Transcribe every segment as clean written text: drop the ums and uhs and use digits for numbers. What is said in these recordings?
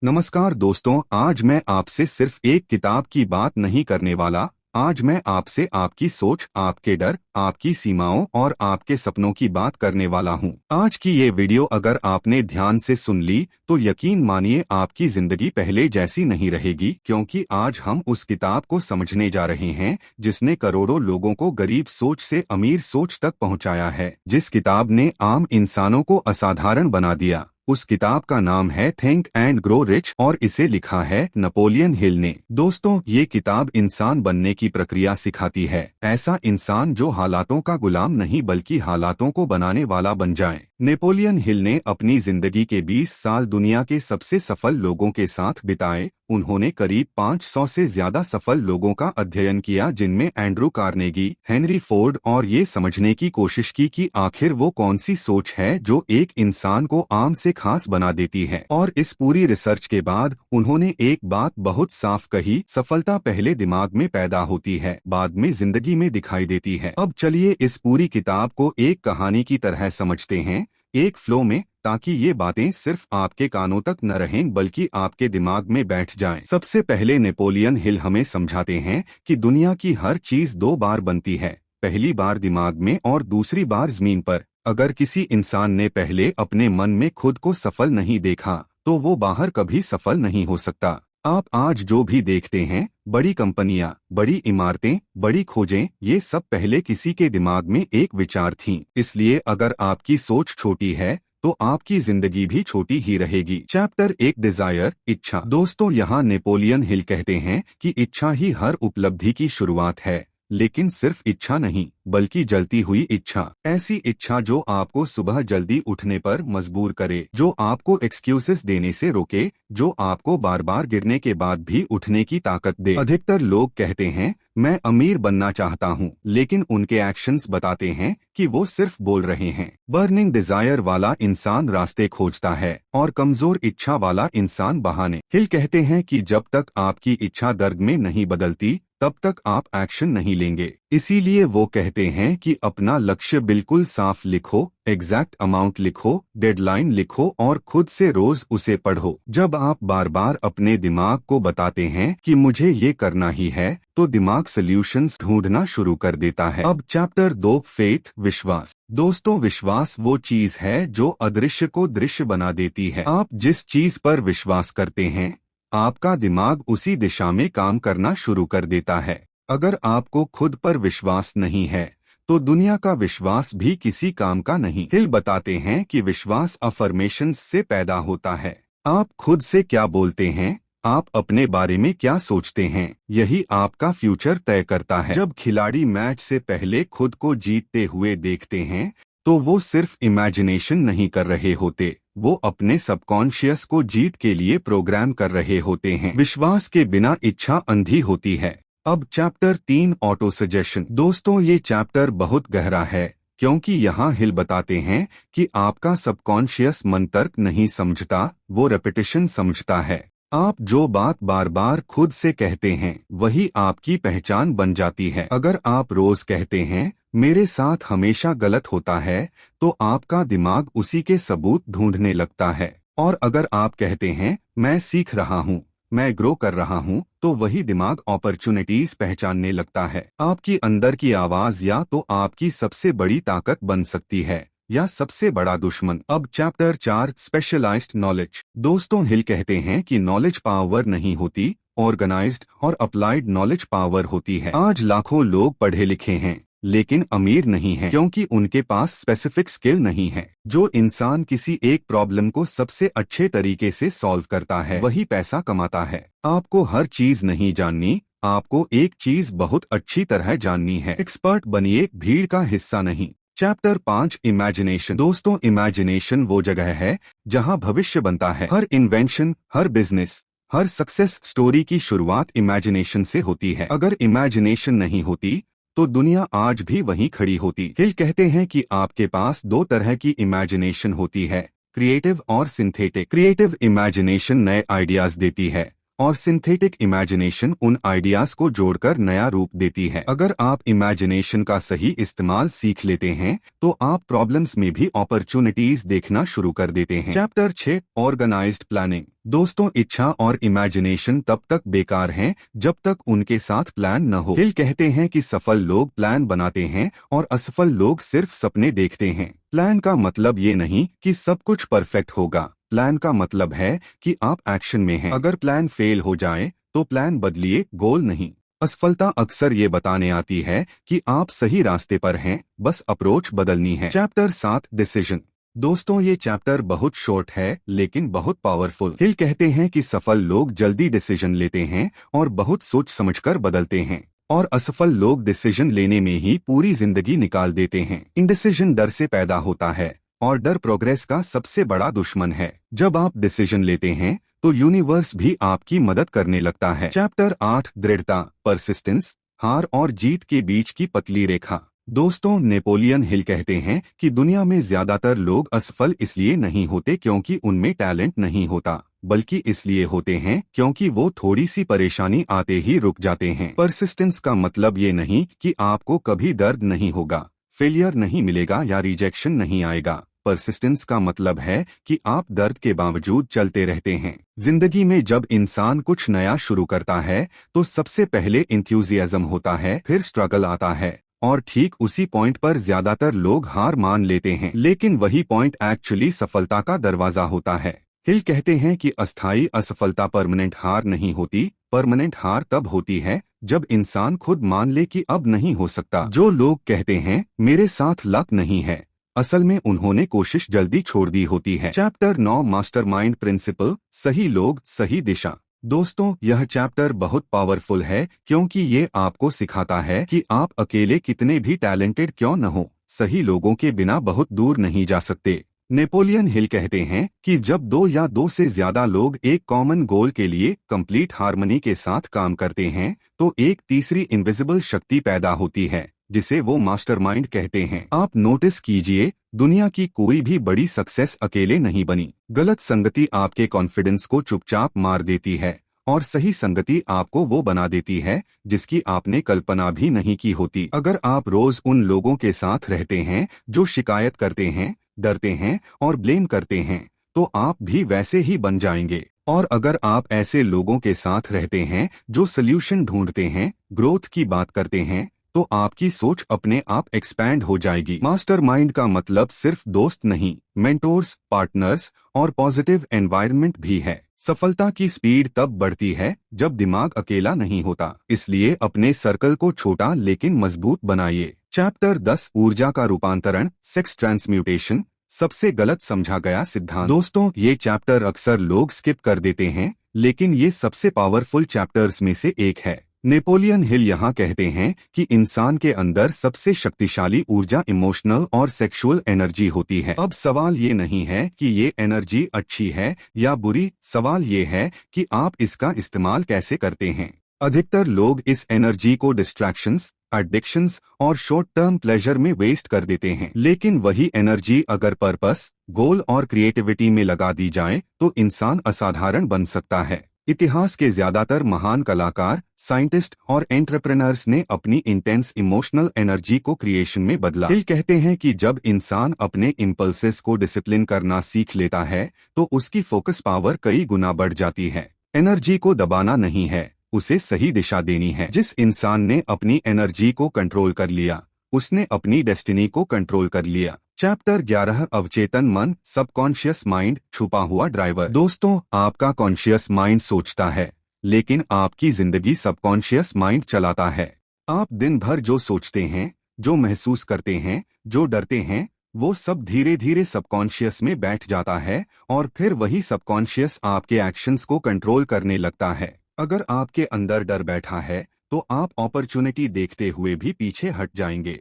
नमस्कार दोस्तों, आज मैं आपसे सिर्फ एक किताब की बात नहीं करने वाला। आज मैं आपसे आपकी सोच, आपके डर, आपकी सीमाओं और आपके सपनों की बात करने वाला हूं। आज की ये वीडियो अगर आपने ध्यान से सुन ली तो यकीन मानिए आपकी जिंदगी पहले जैसी नहीं रहेगी, क्योंकि आज हम उस किताब को समझने जा रहे हैं जिसने करोड़ों लोगों को गरीब सोच से अमीर सोच तक पहुंचाया है, जिस किताब ने आम इंसानों को असाधारण बना दिया। उस किताब का नाम है थिंक एंड ग्रो रिच और इसे लिखा है नेपोलियन हिल ने। दोस्तों, ये किताब इंसान बनने की प्रक्रिया सिखाती है। ऐसा इंसान जो हालातों का गुलाम नहीं बल्कि हालातों को बनाने वाला बन जाए। नेपोलियन हिल ने अपनी जिंदगी के 20 साल दुनिया के सबसे सफल लोगों के साथ बिताए। उन्होंने करीब 500 से ज्यादा सफल लोगों का अध्ययन किया, जिनमें एंड्रू कार्नेगी, हेनरी फोर्ड, और ये समझने की कोशिश की कि आखिर वो कौन सी सोच है जो एक इंसान को आम से खास बना देती है। और इस पूरी रिसर्च के बाद उन्होंने एक बात बहुत साफ कही, सफलता पहले दिमाग में पैदा होती है, बाद में जिंदगी में दिखाई देती है। अब चलिए इस पूरी किताब को एक कहानी की तरह समझते हैं, एक फ्लो में, ताकि ये बातें सिर्फ आपके कानों तक न रहें बल्कि आपके दिमाग में बैठ जाएं। सबसे पहले नेपोलियन हिल हमें समझाते हैं कि दुनिया की हर चीज दो बार बनती है, पहली बार दिमाग में और दूसरी बार जमीन पर। अगर किसी इंसान ने पहले अपने मन में खुद को सफल नहीं देखा तो वो बाहर कभी सफल नहीं हो सकता। आप आज जो भी देखते हैं, बड़ी कंपनियां, बड़ी इमारतें, बड़ी खोजें, ये सब पहले किसी के दिमाग में एक विचार थीं। इसलिए अगर आपकी सोच छोटी है तो आपकी जिंदगी भी छोटी ही रहेगी। चैप्टर 1, डिजायर, इच्छा। दोस्तों, यहाँ नेपोलियन हिल कहते हैं कि इच्छा ही हर उपलब्धि की शुरुआत है, लेकिन सिर्फ इच्छा नहीं बल्कि जलती हुई इच्छा। ऐसी इच्छा जो आपको सुबह जल्दी उठने पर मजबूर करे, जो आपको एक्सक्यूजेस देने से रोके, जो आपको बार बार गिरने के बाद भी उठने की ताकत दे। अधिकतर लोग कहते हैं मैं अमीर बनना चाहता हूँ, लेकिन उनके एक्शंस बताते हैं कि वो सिर्फ बोल रहे हैं। बर्निंग डिजायर वाला इंसान रास्ते खोजता है और कमजोर इच्छा वाला इंसान बहाने। हिल कहते हैं कि जब तक आपकी इच्छा दर्द में नहीं बदलती तब तक आप एक्शन नहीं लेंगे। इसीलिए वो कहते हैं कि अपना लक्ष्य बिल्कुल साफ लिखो, एग्जैक्ट अमाउंट लिखो, डेडलाइन लिखो और खुद से रोज उसे पढ़ो। जब आप बार बार अपने दिमाग को बताते हैं कि मुझे ये करना ही है, तो दिमाग सॉल्यूशंस ढूंढना शुरू कर देता है। अब चैप्टर 2, फेथ, विश्वास। दोस्तों, विश्वास वो चीज है जो अदृश्य को दृश्य बना देती है। आप जिस चीज पर विश्वास करते हैं, आपका दिमाग उसी दिशा में काम करना शुरू कर देता है। अगर आपको खुद पर विश्वास नहीं है तो दुनिया का विश्वास भी किसी काम का नहीं। हिल बताते हैं कि विश्वास अफर्मेशंस से पैदा होता है। आप खुद से क्या बोलते हैं, आप अपने बारे में क्या सोचते हैं, यही आपका फ्यूचर तय करता है। जब खिलाड़ी मैच से पहले खुद को जीतते हुए देखते हैं तो वो सिर्फ इमेजिनेशन नहीं कर रहे होते, वो अपने सबकॉन्शियस को जीत के लिए प्रोग्राम कर रहे होते हैं। विश्वास के बिना इच्छा अंधी होती है। अब चैप्टर 3, ऑटो सजेशन। दोस्तों, ये चैप्टर बहुत गहरा है, क्योंकि यहाँ हिल बताते हैं कि आपका सबकॉन्शियस मन तर्क नहीं समझता, वो रेपिटेशन समझता है। आप जो बात बार बार खुद से कहते हैं वही आपकी पहचान बन जाती है। अगर आप रोज कहते हैं मेरे साथ हमेशा गलत होता है, तो आपका दिमाग उसी के सबूत ढूंढने लगता है। और अगर आप कहते हैं मैं सीख रहा हूँ, मैं ग्रो कर रहा हूँ, तो वही दिमाग अपॉर्चुनिटीज पहचानने लगता है। आपकी अंदर की आवाज या तो आपकी सबसे बड़ी ताकत बन सकती है या सबसे बड़ा दुश्मन। अब चैप्टर 4, स्पेशलाइज्ड नॉलेज। दोस्तों, हिल कहते हैं कि नॉलेज पावर नहीं होती, ऑर्गेनाइज्ड और अप्लाइड नॉलेज पावर होती है। आज लाखों लोग पढ़े लिखे हैं लेकिन अमीर नहीं है, क्योंकि उनके पास स्पेसिफिक स्किल नहीं है। जो इंसान किसी एक प्रॉब्लम को सबसे अच्छे तरीके से सॉल्व करता है वही पैसा कमाता है। आपको हर चीज नहीं जाननी, आपको एक चीज बहुत अच्छी तरह जाननी है। एक्सपर्ट बनिए, भीड़ का हिस्सा नहीं। Chapter 5, imagination. दोस्तों, इमेजिनेशन वो जगह है जहां भविष्य बनता है। हर इन्वेंशन, हर बिजनेस, हर सक्सेस स्टोरी की शुरुआत इमेजिनेशन से होती है। अगर इमेजिनेशन नहीं होती तो दुनिया आज भी वहीं खड़ी होती। हिल कहते हैं कि आपके पास दो तरह की इमेजिनेशन होती है, क्रिएटिव और सिंथेटिक। क्रिएटिव इमेजिनेशन नए आइडियाज देती है, और सिंथेटिक इमेजिनेशन उन आइडियाज को जोड़कर नया रूप देती है। अगर आप इमेजिनेशन का सही इस्तेमाल सीख लेते हैं तो आप प्रॉब्लम्स में भी अपॉर्चुनिटीज देखना शुरू कर देते हैं। Chapter 6 organised planning. दोस्तों, इच्छा और इमेजिनेशन तब तक बेकार हैं जब तक उनके साथ प्लान न हो। हिल कहते हैं कि सफल लोग प्लान बनाते हैं और असफल लोग सिर्फ सपने देखते हैं। प्लान का मतलब ये नहीं कि सब कुछ परफेक्ट होगा। प्लान का मतलब है कि आप एक्शन में हैं। अगर प्लान फेल हो जाए तो प्लान बदलिए, गोल नहीं। असफलता अक्सर ये बताने आती है कि आप सही रास्ते पर हैं, बस अप्रोच बदलनी है। Chapter 7 decision. दोस्तों, ये चैप्टर बहुत शॉर्ट है लेकिन बहुत पावरफुल। हिल कहते हैं कि सफल लोग जल्दी डिसीजन लेते हैं और बहुत सोच समझकर बदलते हैं, और असफल लोग डिसीजन लेने में ही पूरी जिंदगी निकाल देते हैं। इंडिसीजन डर से पैदा होता है और डर प्रोग्रेस का सबसे बड़ा दुश्मन है। जब आप डिसीजन लेते हैं तो यूनिवर्स भी आपकी मदद करने लगता है। चैप्टर 8 दृढ़ता, परसिस्टेंस, हार और जीत के बीच की पतली रेखा। दोस्तों, नेपोलियन हिल कहते हैं कि दुनिया में ज्यादातर लोग असफल इसलिए नहीं होते क्योंकि उनमें टैलेंट नहीं होता, बल्कि इसलिए होते हैं क्योंकि वो थोड़ी सी परेशानी आते ही रुक जाते हैं। परसिस्टेंस का मतलब ये नहीं कि आपको कभी दर्द नहीं होगा, फेलियर नहीं मिलेगा या रिजेक्शन नहीं आएगा। परसिस्टेंस का मतलब है कि आप दर्द के बावजूद चलते रहते हैं। जिंदगी में जब इंसान कुछ नया शुरू करता है तो सबसे पहले इंथ्यूजियाज्म होता है, फिर स्ट्रगल आता है, और ठीक उसी पॉइंट पर ज्यादातर लोग हार मान लेते हैं। लेकिन वही पॉइंट एक्चुअली सफलता का दरवाजा होता है। हिल कहते हैं कि अस्थायी असफलता परमानेंट हार नहीं होती। परमानेंट हार तब होती है जब इंसान खुद मान ले कि अब नहीं हो सकता। जो लोग कहते हैं मेरे साथ लक नहीं है, असल में उन्होंने कोशिश जल्दी छोड़ दी होती है। चैप्टर 9 मास्टरमाइंड प्रिंसिपल, सही लोग सही दिशा। दोस्तों, यह चैप्टर बहुत पावरफुल है क्योंकि ये आपको सिखाता है कि आप अकेले कितने भी टैलेंटेड क्यों न हो, सही लोगों के बिना बहुत दूर नहीं जा सकते। नेपोलियन हिल कहते हैं कि जब दो या दो से ज्यादा लोग एक कॉमन गोल के लिए कंप्लीट हार्मनी के साथ काम करते हैं तो एक तीसरी इनविजिबल शक्ति पैदा होती है, जिसे वो मास्टरमाइंड कहते हैं। आप नोटिस कीजिए, दुनिया की कोई भी बड़ी सक्सेस अकेले नहीं बनी। गलत संगति आपके कॉन्फिडेंस को चुपचाप मार देती है और सही संगति आपको वो बना देती है जिसकी आपने कल्पना भी नहीं की होती। अगर आप रोज उन लोगों के साथ रहते हैं जो शिकायत करते हैं, डरते हैं और ब्लेम करते हैं, तो आप भी वैसे ही बन जाएंगे। और अगर आप ऐसे लोगों के साथ रहते हैं जो सल्यूशन ढूंढते हैं, ग्रोथ की बात करते हैं, तो आपकी सोच अपने आप एक्सपैंड हो जाएगी। मास्टरमाइंड का मतलब सिर्फ दोस्त नहीं, मेंटोर्स, पार्टनर्स और पॉजिटिव एनवायरनमेंट भी है। सफलता की स्पीड तब बढ़ती है जब दिमाग अकेला नहीं होता, इसलिए अपने सर्कल को छोटा लेकिन मजबूत बनाइए। चैप्टर 10 ऊर्जा का रूपांतरण, सेक्स ट्रांसम्यूटेशन, सबसे गलत समझा गया सिद्धांत। दोस्तों, ये चैप्टर अक्सर लोग स्किप कर देते हैं, लेकिन ये सबसे पावरफुल चैप्टर्स में से एक है। नेपोलियन हिल यहाँ कहते हैं कि इंसान के अंदर सबसे शक्तिशाली ऊर्जा इमोशनल और सेक्सुअल एनर्जी होती है। अब सवाल ये नहीं है कि ये एनर्जी अच्छी है या बुरी, सवाल ये है कि आप इसका इस्तेमाल कैसे करते हैं। अधिकतर लोग इस एनर्जी को डिस्ट्रैक्शंस, एडिक्शंस और शॉर्ट टर्म प्लेजर में वेस्ट कर देते हैं। लेकिन वही एनर्जी अगर पर्पस, गोल और क्रिएटिविटी में लगा दी जाए तो इंसान असाधारण बन सकता है। इतिहास के ज्यादातर महान कलाकार, साइंटिस्ट और एंटरप्रेन्योर्स ने अपनी इंटेंस इमोशनल एनर्जी को क्रिएशन में बदला। हिल कहते हैं कि जब इंसान अपने इम्पल्सेस को डिसिप्लिन करना सीख लेता है तो उसकी फोकस पावर कई गुना बढ़ जाती है। एनर्जी को दबाना नहीं है, उसे सही दिशा देनी है। जिस इंसान ने अपनी एनर्जी को कंट्रोल कर लिया, उसने अपनी डेस्टिनी को कंट्रोल कर लिया। चैप्टर 11 अवचेतन मन, सबकॉन्शियस माइंड, छुपा हुआ ड्राइवर। दोस्तों, आपका कॉन्शियस माइंड सोचता है, लेकिन आपकी जिंदगी सबकॉन्शियस माइंड चलाता है। आप दिन भर जो सोचते हैं, जो महसूस करते हैं, जो डरते हैं, वो सब धीरे धीरे सबकॉन्शियस में बैठ जाता है और फिर वही सबकॉन्शियस आपके एक्शंस को कंट्रोल करने लगता है। अगर आपके अंदर डर बैठा है तो आप अपॉर्चुनिटी देखते हुए भी पीछे हट जाएंगे।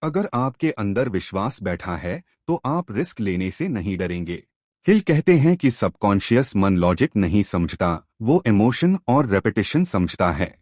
अगर आपके अंदर विश्वास बैठा है तो आप रिस्क लेने से नहीं डरेंगे। हिल कहते हैं कि सबकॉन्शियस मन लॉजिक नहीं समझता, वो इमोशन और रेपिटेशन समझता है।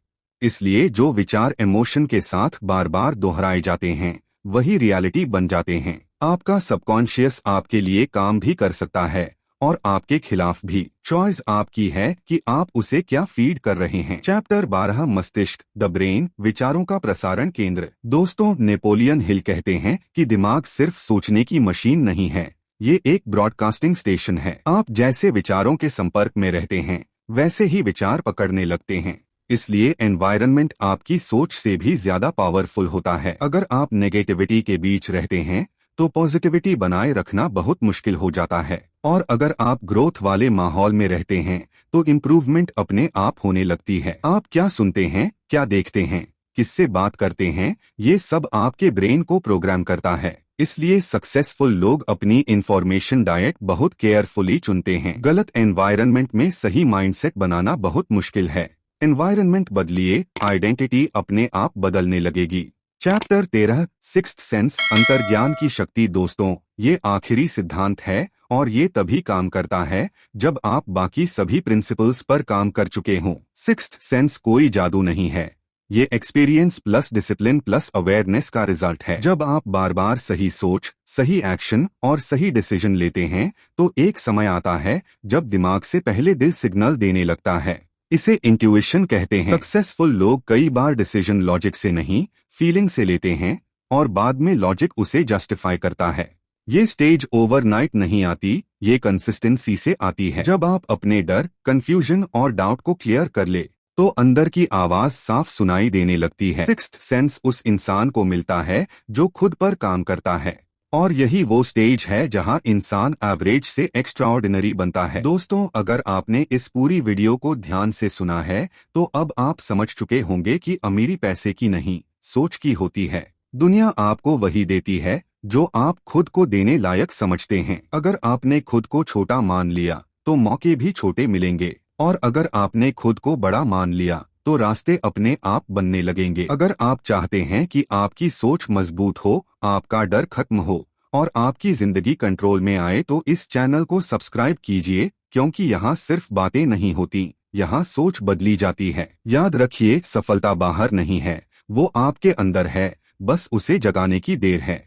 इसलिए जो विचार इमोशन के साथ बार बार दोहराए जाते हैं वही रियलिटी बन जाते हैं। आपका सबकॉन्शियस आपके लिए काम भी कर सकता है और आपके खिलाफ भी। चॉइस आपकी है कि आप उसे क्या फीड कर रहे हैं। चैप्टर 12 मस्तिष्क, द ब्रेन, विचारों का प्रसारण केंद्र। दोस्तों, नेपोलियन हिल कहते हैं कि दिमाग सिर्फ सोचने की मशीन नहीं है, ये एक ब्रॉडकास्टिंग स्टेशन है। आप जैसे विचारों के संपर्क में रहते हैं वैसे ही विचार पकड़ने लगते हैं। इसलिए एनवायरनमेंट आपकी सोच से भी ज्यादा पावरफुल होता है। अगर आप नेगेटिविटी के बीच रहते हैं तो पॉजिटिविटी बनाए रखना बहुत मुश्किल हो जाता है, और अगर आप ग्रोथ वाले माहौल में रहते हैं तो इम्प्रूवमेंट अपने आप होने लगती है। आप क्या सुनते हैं, क्या देखते हैं, किससे बात करते हैं, ये सब आपके ब्रेन को प्रोग्राम करता है। इसलिए सक्सेसफुल लोग अपनी इंफॉर्मेशन डाइट बहुत केयरफुली चुनते हैं। गलत एनवायरनमेंट में सही माइंडसेट बनाना बहुत मुश्किल है। एनवायरनमेंट बदलिए, आइडेंटिटी अपने आप बदलने लगेगी। चैप्टर 13 सिक्स्थ सेंस, अंतर्ज्ञान की शक्ति। दोस्तों, ये आखिरी सिद्धांत है और ये तभी काम करता है जब आप बाकी सभी प्रिंसिपल्स पर काम कर चुके हों। सिक्स्थ सेंस कोई जादू नहीं है, ये experience plus discipline plus awareness का रिजल्ट है। जब आप बार बार सही सोच, सही एक्शन और सही डिसीजन लेते हैं तो एक समय आता है जब दिमाग से पहले दिल सिग्नल देने लगता है। इसे इंट्यूइशन कहते हैं। सक्सेसफुल लोग कई बार डिसीजन लॉजिक से नहीं, फीलिंग से लेते हैं और बाद में लॉजिक उसे जस्टिफाई करता है। ये स्टेज ओवरनाइट नहीं आती, ये कंसिस्टेंसी से आती है। जब आप अपने डर, कंफ्यूजन और डाउट को क्लियर कर ले तो अंदर की आवाज साफ सुनाई देने लगती है। सिक्स्थ सेंस उस इंसान को मिलता है जो खुद पर काम करता है, और यही वो स्टेज है जहां इंसान एवरेज से एक्स्ट्राऑर्डिनरी बनता है। दोस्तों, अगर आपने इस पूरी वीडियो को ध्यान से सुना है तो अब आप समझ चुके होंगे कि अमीरी पैसे की नहीं, सोच की होती है। दुनिया आपको वही देती है जो आप खुद को देने लायक समझते हैं। अगर आपने खुद को छोटा मान लिया तो मौके भी छोटे मिलेंगे, और अगर आपने खुद को बड़ा मान लिया तो रास्ते अपने आप बनने लगेंगे। अगर आप चाहते हैं कि आपकी सोच मजबूत हो, आपका डर खत्म हो और आपकी जिंदगी कंट्रोल में आए तो इस चैनल को सब्सक्राइब कीजिए, क्योंकि यहाँ सिर्फ बातें नहीं होती, यहाँ सोच बदली जाती है। याद रखिए, सफलता बाहर नहीं है, वो आपके अंदर है, बस उसे जगाने की देर है।